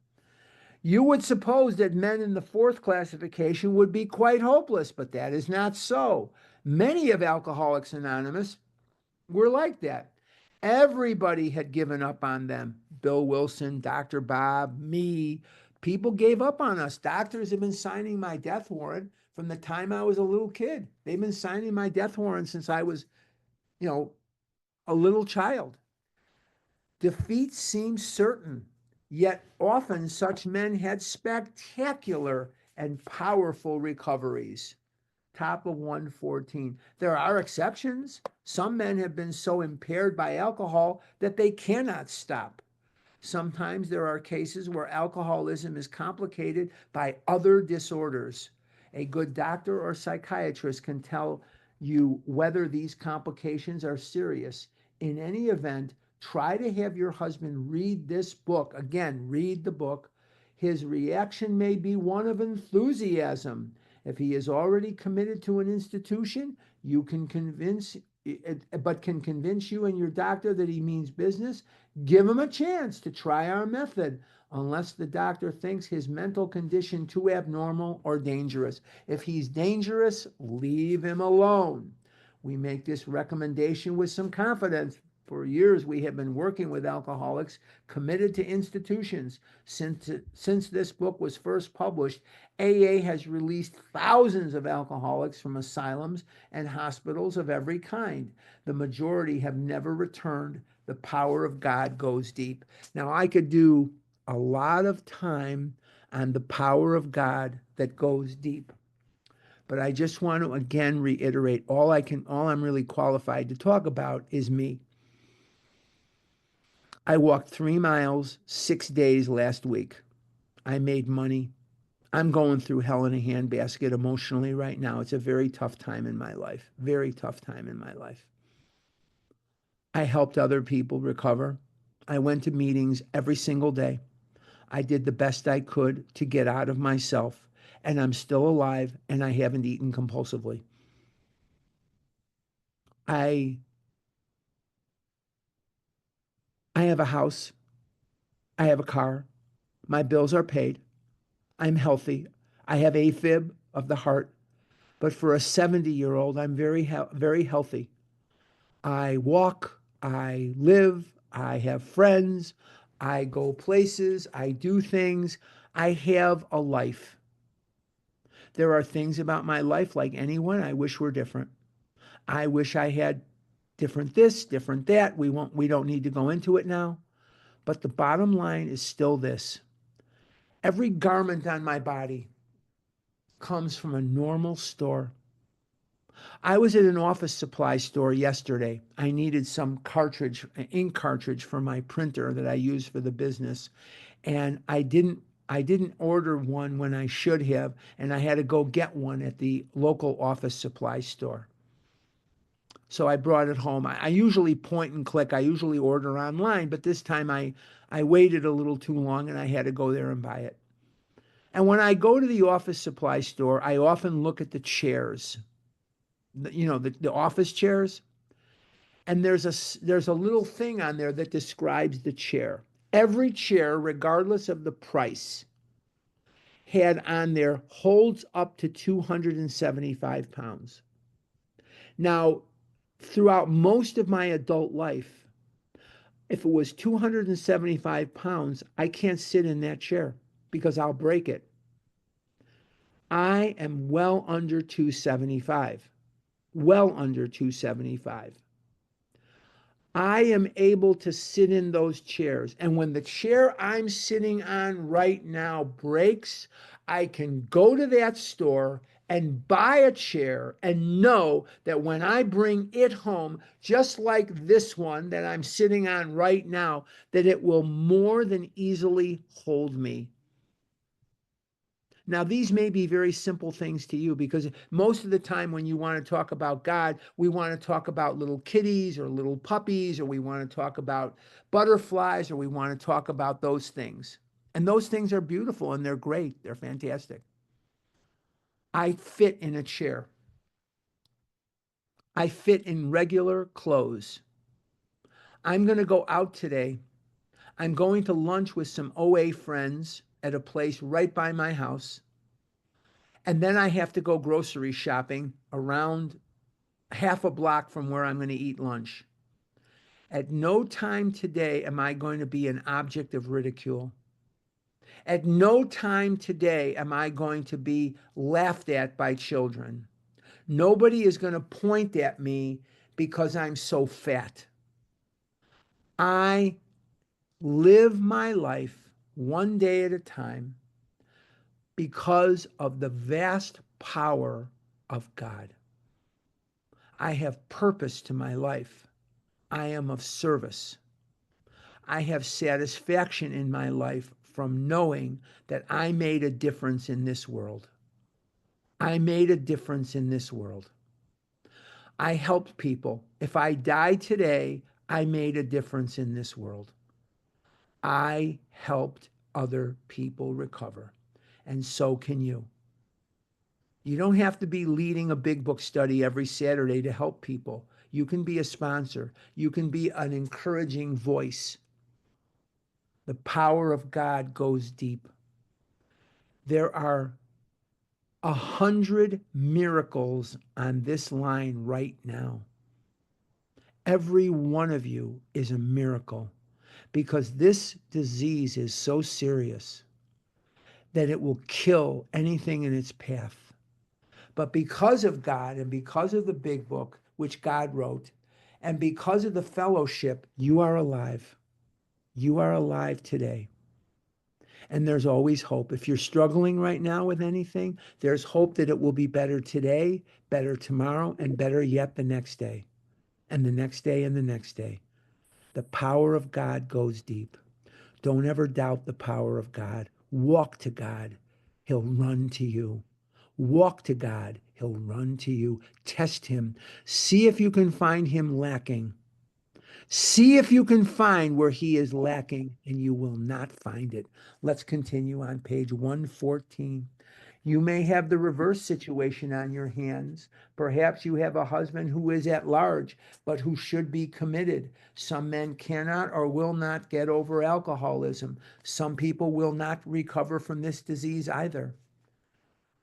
You would suppose that men in the fourth classification would be quite hopeless, but that is not so. Many of Alcoholics Anonymous were like that. Everybody had given up on them. Bill Wilson, Dr. Bob, me. People gave up on us. Doctors have been signing my death warrant from the time I was a little kid. They've been signing my death warrant since I was, a little child. Defeat seems certain, yet often such men had spectacular and powerful recoveries. Top of 114. There are exceptions. Some men have been so impaired by alcohol that they cannot stop. Sometimes there are cases where alcoholism is complicated by other disorders. A good doctor or psychiatrist can tell you whether these complications are serious. In any event, try to have your husband read this book. Again, read the book. His reaction may be one of enthusiasm. If he is already committed to an institution, you can convince you and your doctor that he means business. Give him a chance to try our method, unless the doctor thinks his mental condition too abnormal or dangerous. If he's dangerous, leave him alone. We make this recommendation with some confidence. For years, we have been working with alcoholics committed to institutions. Since this book was first published, AA has released thousands of alcoholics from asylums and hospitals of every kind. The majority have never returned. The power of God goes deep. Now, I could do a lot of time on the power of God that goes deep. But I just want to again reiterate, all I'm really qualified to talk about is me. I walked 3 miles, 6 days last week. I made money. I'm going through hell in a handbasket emotionally right now. It's a very tough time in my life. Very tough time in my life. I helped other people recover. I went to meetings every single day. I did the best I could to get out of myself, and I'm still alive, and I haven't eaten compulsively. I have a house. I have a car. My bills are paid. I'm healthy. I have AFib of the heart. But for a 70-year-old, I'm very healthy. I walk. I live. I have friends. I go places. I do things. I have a life. There are things about my life, like anyone, I wish were different. I wish I had different this, different that. We don't need to go into it now. But the bottom line is still this. Every garment on my body comes from a normal store. I was at an office supply store yesterday. I needed some cartridge, ink cartridge for my printer that I use for the business. And I didn't order one when I should have, and I had to go get one at the local office supply store. So I brought it home. I usually point and click. I usually order online, but this time I waited a little too long and I had to go there and buy it. And when I go to the office supply store, I often look at the chairs, the office chairs. And there's a little thing on there that describes the chair. Every chair, regardless of the price, had on there holds up to 275 pounds. Now, throughout most of my adult life, if it was 275 pounds, I can't sit in that chair because I'll break it. I am well under 275. Well under 275. I am able to sit in those chairs. And when the chair I'm sitting on right now breaks, I can go to that store and buy a chair and know that when I bring it home, just like this one that I'm sitting on right now, that it will more than easily hold me. Now, these may be very simple things to you because most of the time when you want to talk about God, we want to talk about little kitties or little puppies, or we want to talk about butterflies, or we want to talk about those things. And those things are beautiful and they're great. They're fantastic. I fit in a chair. I fit in regular clothes. I'm going to go out today. I'm going to lunch with some OA friends at a place right by my house. And then I have to go grocery shopping around half a block from where I'm going to eat lunch. At no time today am I going to be an object of ridicule. At no time today am I going to be laughed at by children. Nobody is going to point at me because I'm so fat. I live my life one day at a time because of the vast power of God. I have purpose to my life. I am of service. I have satisfaction in my life from knowing that I made a difference in this world. I made a difference in this world. I helped people. If I die today, I made a difference in this world. I helped other people recover, and so can you. You don't have to be leading a big book study every Saturday to help people. You can be a sponsor. You can be an encouraging voice. The power of God goes deep. There are 100 miracles on this line right now. Every one of you is a miracle because this disease is so serious that it will kill anything in its path. But because of God and because of the big book, which God wrote, and because of the fellowship, you are alive. You are alive today. And there's always hope. If you're struggling right now with anything, there's hope that it will be better today, better tomorrow, and better yet the next day, and the next day, and the next day. The power of God goes deep. Don't ever doubt the power of God. Walk to God. He'll run to you. Walk to God. He'll run to you. Test him. See if you can find him lacking. See if you can find where he is lacking, and you will not find it. Let's continue on page 114. You may have the reverse situation on your hands. Perhaps you have a husband who is at large, but who should be committed. Some men cannot or will not get over alcoholism. Some people will not recover from this disease either.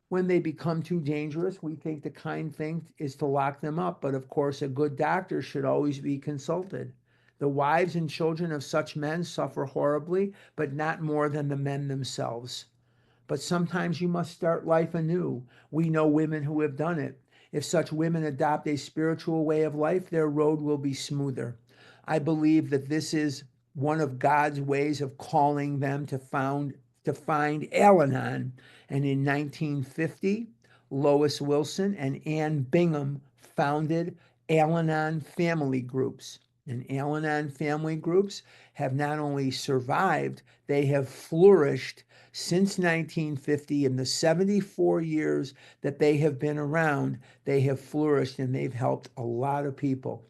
When they become too dangerous, we think the kind thing is to lock them up. But of course, a good doctor should always be consulted. The wives and children of such men suffer horribly, but not more than the men themselves. But sometimes you must start life anew. We know women who have done it. If such women adopt a spiritual way of life, their road will be smoother. I believe that this is one of God's ways of calling them to to find Al-Anon. And in 1950, Lois Wilson and Ann Bingham founded Al-Anon family groups. And Al-Anon family groups have not only survived, they have flourished since 1950. In the 74 years that they have been around, they have flourished and they've helped a lot of people.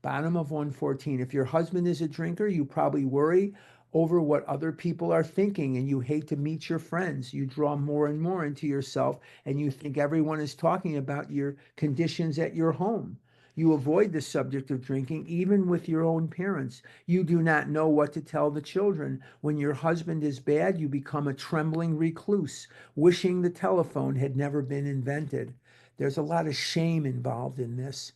Bottom of 114. If your husband is a drinker, you probably worry over what other people are thinking and you hate to meet your friends. You draw more and more into yourself and you think everyone is talking about your conditions at your home. You avoid the subject of drinking even with your own parents. You do not know what to tell the children. When your husband is bad, you become a trembling recluse, wishing the telephone had never been invented. There's a lot of shame involved in this.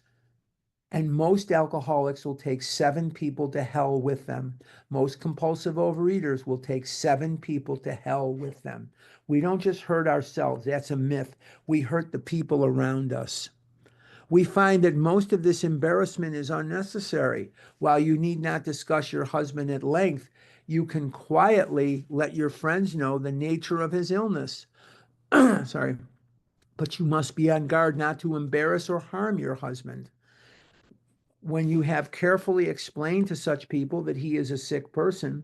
And most alcoholics will take 7 people to hell with them. Most compulsive overeaters will take 7 people to hell with them. We don't just hurt ourselves. That's a myth. We hurt the people around us. We find that most of this embarrassment is unnecessary. While you need not discuss your husband at length, you can quietly let your friends know the nature of his illness. Sorry. But you must be on guard not to embarrass or harm your husband. When you have carefully explained to such people that he is a sick person,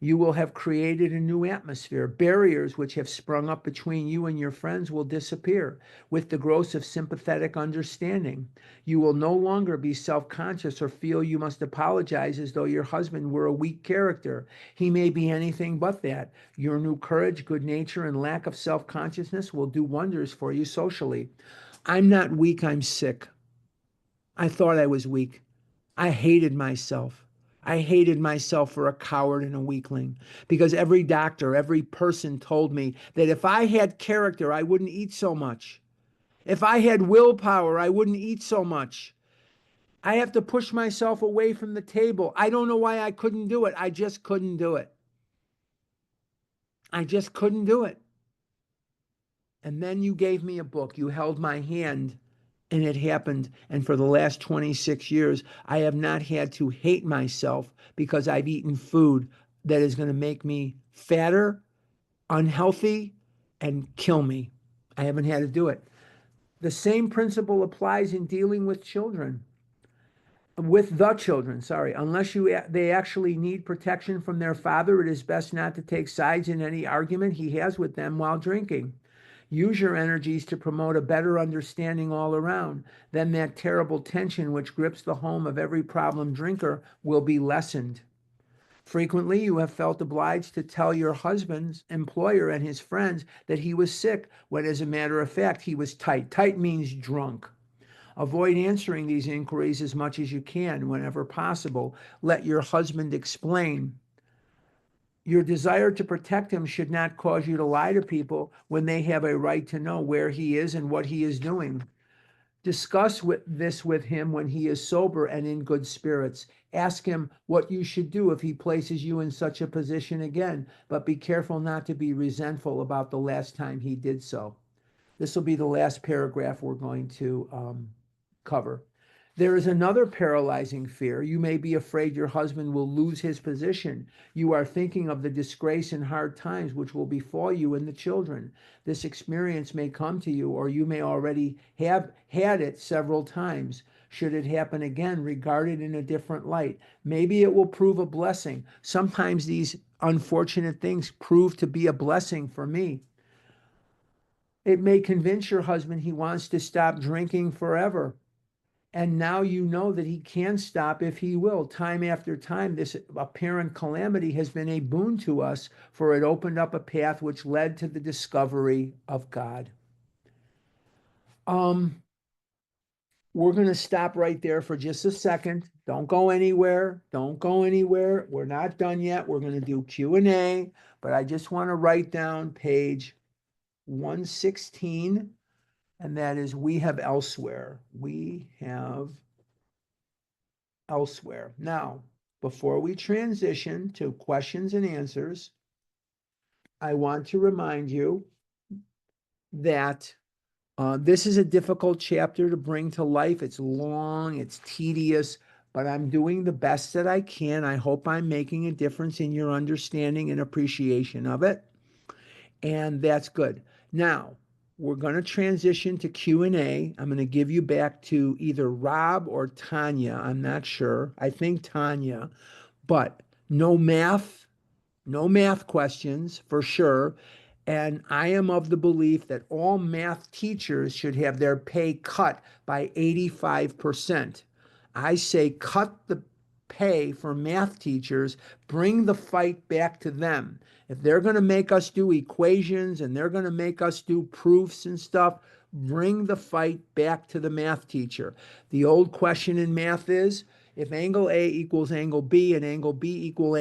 you will have created a new atmosphere. Barriers which have sprung up between you and your friends will disappear with the growth of sympathetic understanding. You will no longer be self-conscious or feel you must apologize as though your husband were a weak character. He may be anything but that. Your new courage, good nature, and lack of self-consciousness will do wonders for you socially. I'm not weak, I'm sick. I thought I was weak. I hated myself. I hated myself for a coward and a weakling because every doctor, every person told me that if I had character, I wouldn't eat so much. If I had willpower, I wouldn't eat so much. I have to push myself away from the table. I don't know why I couldn't do it. I just couldn't do it. I just couldn't do it. And then you gave me a book. You held my hand. And it happened. And for the last 26 years, I have not had to hate myself because I've eaten food that is going to make me fatter, unhealthy, and kill me. I haven't had to do it. The same principle applies in dealing with children. With the children, sorry. Unless they actually need protection from their father, it is best not to take sides in any argument he has with them while drinking. Use your energies to promote a better understanding all around. Then that terrible tension which grips the home of every problem drinker will be lessened. Frequently, you have felt obliged to tell your husband's employer and his friends that he was sick, when as a matter of fact, he was tight. Tight means drunk. Avoid answering these inquiries as much as you can whenever possible. Let your husband explain. Your desire to protect him should not cause you to lie to people when they have a right to know where he is and what he is doing. Discuss this with him when he is sober and in good spirits. Ask him what you should do if he places you in such a position again, but be careful not to be resentful about the last time he did so. This will be the last paragraph we're going to cover. There is another paralyzing fear. You may be afraid your husband will lose his position. You are thinking of the disgrace and hard times which will befall you and the children. This experience may come to you, or you may already have had it several times. Should it happen again, regard it in a different light. Maybe it will prove a blessing. Sometimes these unfortunate things prove to be a blessing for me. It may convince your husband he wants to stop drinking forever. And now you know that he can stop if he will. Time after time, this apparent calamity has been a boon to us, for it opened up a path which led to the discovery of God. We're going to stop right there for just a second. Don't go anywhere. Don't go anywhere. We're not done yet. We're going to do Q&A, but I just want to write down page 116. And that is, we have elsewhere. We have elsewhere. Now, before we transition to questions and answers, I want to remind you that this is a difficult chapter to bring to life. It's long, it's tedious, but I'm doing the best that I can. I hope I'm making a difference in your understanding and appreciation of it. and that's good. Now, we're going to transition to Q&A. I'm going to give you back to either Rob or Tanya. I'm not sure. I think Tanya, but no math questions for sure. And I am of the belief that all math teachers should have their pay cut by 85%. I say cut the pay for math teachers, bring the fight back to them. If they're going to make us do equations and they're going to make us do proofs and stuff, bring the fight back to the math teacher. The old question in math is, if angle A equals angle B and angle B equals